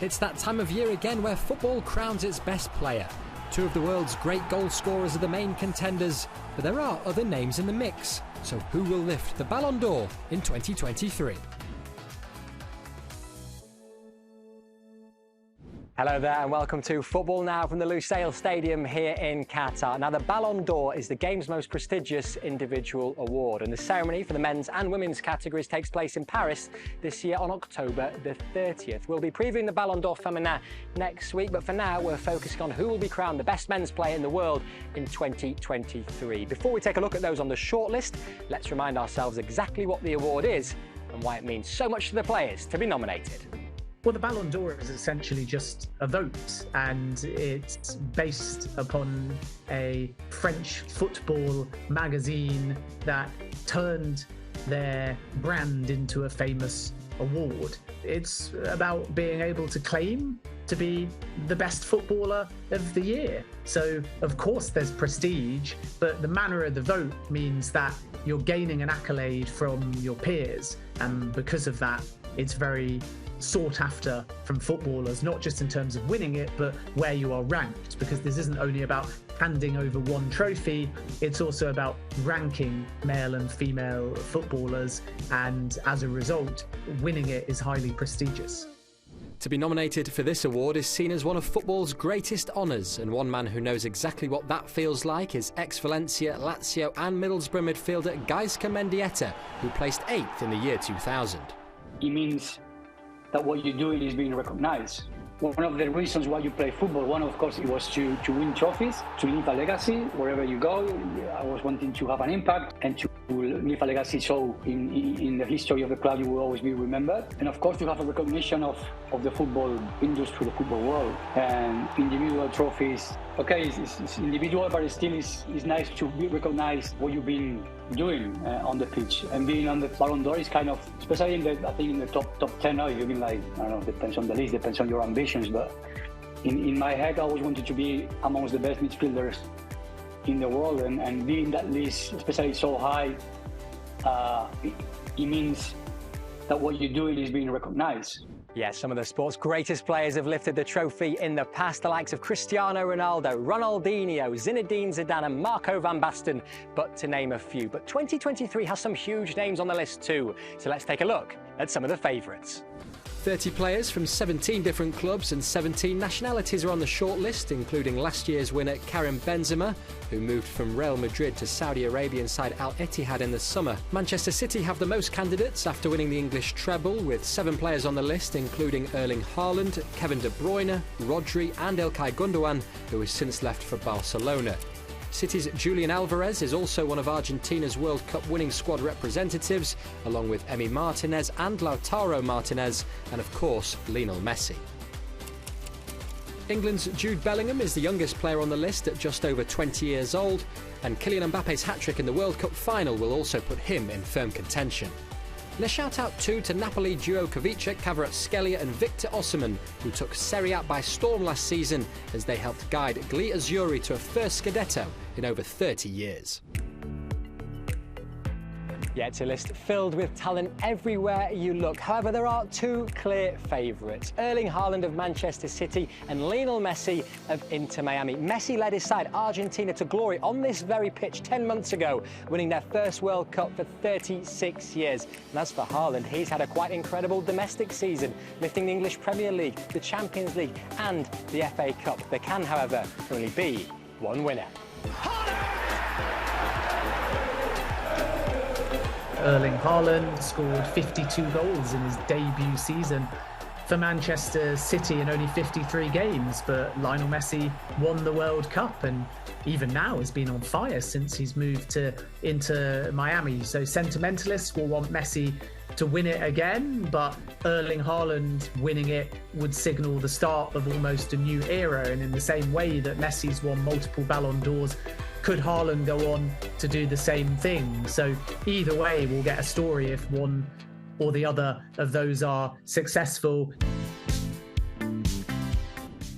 It's that time of year again where football crowns its best player. Two of the world's great goal scorers are the main contenders, but there are other names in the mix. So who will lift the Ballon d'Or in 2023? Hello there and welcome to Football Now from the Lusail Stadium here in Qatar. Now the Ballon d'Or is the game's most prestigious individual award, and the ceremony for the men's and women's categories takes place in Paris this year on October the 30th. We'll be previewing the Ballon d'Or Feminin next week, but for now we're focusing on who will be crowned the best men's player in the world in 2023. Before we take a look at those on the shortlist, let's remind ourselves exactly what the award is and why it means so much to the players to be nominated. Well, the Ballon d'Or is essentially just a vote, and it's based upon a French football magazine that turned their brand into a famous award. It's about being able to claim to be the best footballer of the year. So, of course, there's prestige, but the manner of the vote means that you're gaining an accolade from your peers, and because of that, it's very sought after from footballers, not just in terms of winning it, but where you are ranked, because this isn't only about handing over one trophy, it's also about ranking male and female footballers, and as a result, winning it is highly prestigious. To be nominated for this award is seen as one of football's greatest honours, and one man who knows exactly what that feels like is ex-Valencia, Lazio and Middlesbrough midfielder Gaizka Mendieta, who placed 8th in the year 2000. It means that what you're doing is being recognized. One of the reasons why you play football, one of course, it was to win trophies, to leave a legacy wherever you go. I was wanting to have an impact and to leave a legacy, so in the history of the club you will always be remembered. And of course to have a recognition of the football industry, the football world. And individual trophies, okay, it's individual, but it still is nice to be recognized what you've been doing on the pitch. And being on the Ballon d'Or is kind of, especially I think in the top 10 now, you've been like, I don't know, depends on the list, depends on your ambitions, but in my head I always wanted to be amongst the best midfielders in the world, and being that list, especially so high, it means that what you're doing is being recognized. Yes, some of the sport's greatest players have lifted the trophy in the past, the likes of Cristiano Ronaldo, Ronaldinho, Zinedine Zidane and Marco van Basten, but to name a few. But 2023 has some huge names on the list too, so let's take a look at some of the favourites. 30 players from 17 different clubs and 17 nationalities are on the shortlist, including last year's winner Karim Benzema, who moved from Real Madrid to Saudi Arabian side Al Ittihad in the summer. Manchester City have the most candidates after winning the English treble, with 7 players on the list, including Erling Haaland, Kevin De Bruyne, Rodri and Ilkay Gundogan, who has since left for Barcelona. City's Julian Alvarez is also one of Argentina's World Cup winning squad representatives, along with Emi Martinez and Lautaro Martinez, and of course Lionel Messi. England's Jude Bellingham is the youngest player on the list at just over 20 years old, and Kylian Mbappe's hat-trick in the World Cup final will also put him in firm contention. And a shout-out too to Napoli duo Kvaratskhelia, Kvaratskhelia and Victor Osimhen, who took Serie A by storm last season as they helped guide Gli Azzurri to a first Scudetto in over 30 years. Yeah, it's a list filled with talent everywhere you look. However, there are 2 clear favourites: Erling Haaland of Manchester City and Lionel Messi of Inter Miami. Messi led his side Argentina to glory on this very pitch 10 months ago, winning their first World Cup for 36 years. And as for Haaland, he's had a quite incredible domestic season, lifting the English Premier League, the Champions League and the FA Cup. There can, however, only be one winner. Erling Haaland scored 52 goals in his debut season for Manchester City in only 53 games, but Lionel Messi won the World Cup and even now has been on fire since he's moved to Inter Miami. So sentimentalists will want Messi to win it again, but Erling Haaland winning it would signal the start of almost a new era, and in the same way that Messi's won multiple Ballon d'Ors, could Haaland go on to do the same thing? So either way, we'll get a story if one or the other of those are successful.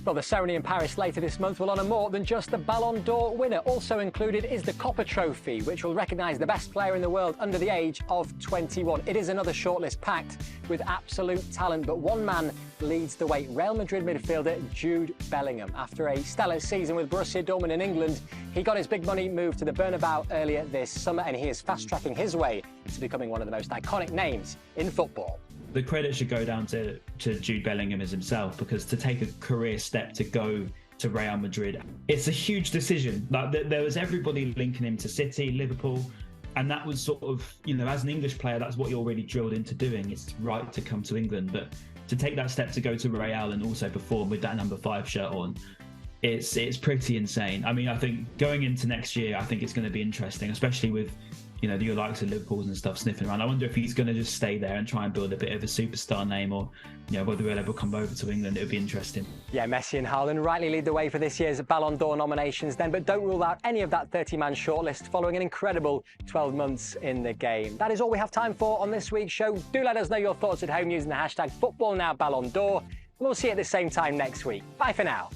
Well, the ceremony in Paris later this month will honour more than just the Ballon d'Or winner. Also included is the Copper Trophy, which will recognise the best player in the world under the age of 21. It is another shortlist packed with absolute talent, but one man leads the way. Real Madrid midfielder Jude Bellingham. After a stellar season with Borussia Dortmund in England, he got his big money move to the Bernabeu earlier this summer, and he is fast-tracking his way to becoming one of the most iconic names in football. The credit should go down to Jude Bellingham as himself, because to take a career step to go to Real Madrid, it's a huge decision. Like there was everybody linking him to City, Liverpool, and that was sort of, you know, as an English player, that's what you're really drilled into doing. It's right to come to England, but to take that step to go to Real and also perform with that number 5 shirt on, it's pretty insane. I mean, I think going into next year, I think it's going to be interesting, especially with, you know, your likes of Liverpool's and stuff sniffing around. I wonder if he's going to just stay there and try and build a bit of a superstar name, or, you know, whether he'll ever come over to England. It would be interesting. Yeah, Messi and Haaland rightly lead the way for this year's Ballon d'Or nominations then, but don't rule out any of that 30-man shortlist following an incredible 12 months in the game. That is all we have time for on this week's show. Do let us know your thoughts at home using the hashtag FootballNowBallonD'Or, and we'll see you at the same time next week. Bye for now.